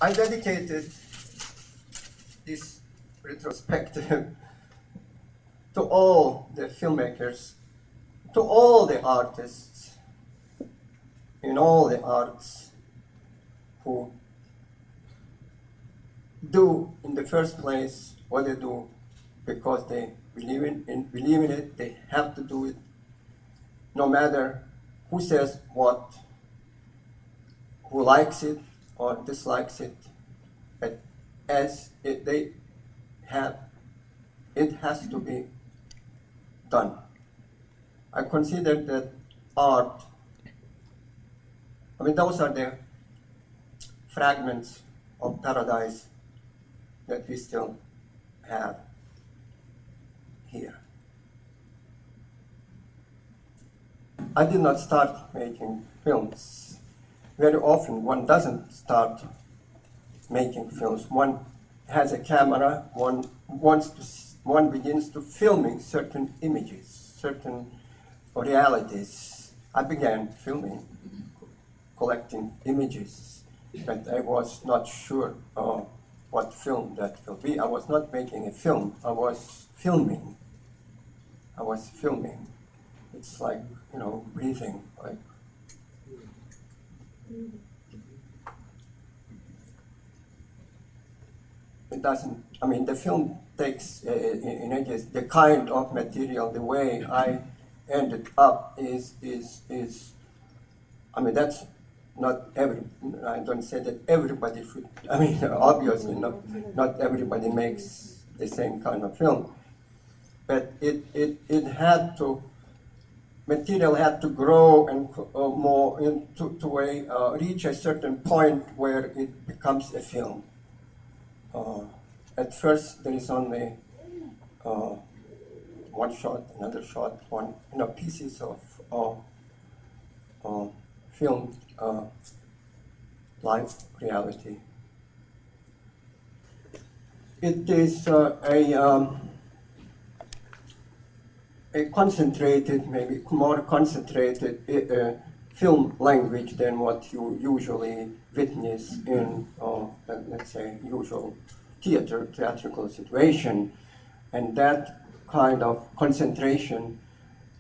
I dedicated this retrospective to all the filmmakers, to all the artists in all the arts who do, in the first place, what they do because they believe in it. They have to do it, no matter who says what, who likes it or dislikes it. But it has to be done. I consider that art, those are the fragments of paradise that we still have here. I did not start making films. Very often one doesn't start making films. One has a camera, one begins to filming certain images, certain realities. I began filming, collecting images, but I was not sure what film that will be. I was not making a film, I was filming. It's like, breathing, like. It doesn't, the film takes, in any case, the kind of material, the way I ended up is that's not I don't say that everybody should, obviously not everybody makes the same kind of film, but it had to, material had to grow and more reach a certain point where it becomes a film. At first, there is only one shot, another shot, pieces of filmed life reality. It is a concentrated, maybe more concentrated film language than what you usually witness in, let's say, usual theatrical situation. And that kind of concentration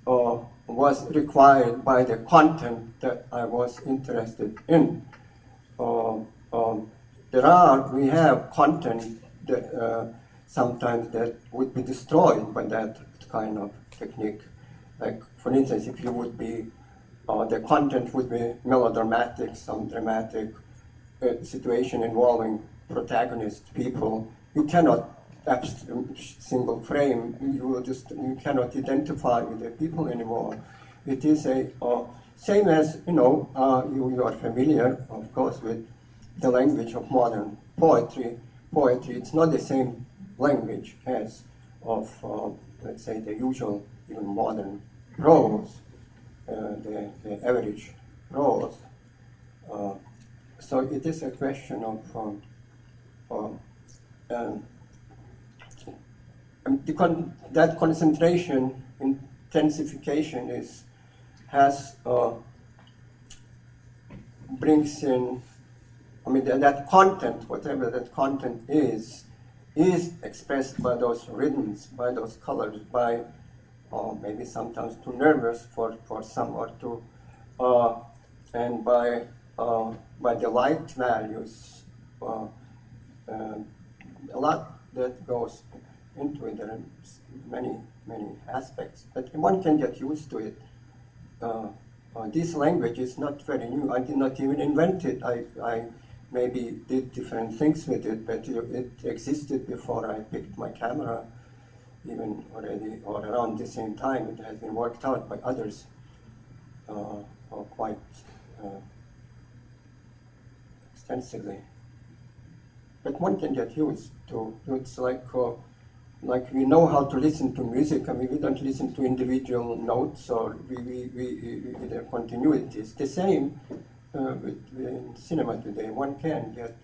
was required by the content that I was interested in. We have content that sometimes that would be destroyed by that kind of technique. Like, for instance, if you would be, the content would be melodramatic, some dramatic situation involving protagonist people, you cannot single frame, you cannot identify with the people anymore. It is a same as, you are familiar, of course, with the language of modern poetry. It's not the same language as of, let's say, the usual, even modern prose, the average prose. So it is a question of that concentration, intensification brings in, that content, whatever that content is expressed by those rhythms, by those colors, by maybe sometimes too nervous for some or too, and by the light values, a lot that goes into it. There are many aspects, but one can get used to it. This language is not very new. I did not even invent it. I maybe did different things with it, but it existed before I picked my camera, even already, or around the same time. It has been worked out by others quite extensively. But one can get used to. It's like we know how to listen to music. We don't listen to individual notes or their continuities. The same in cinema today. One can get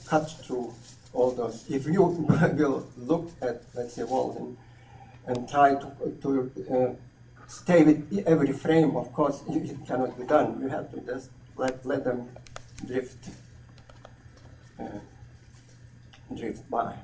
cut through all those. If you will look at, let's say, walls and try to stay with every frame, of course, it cannot be done. You have to just let them drift by.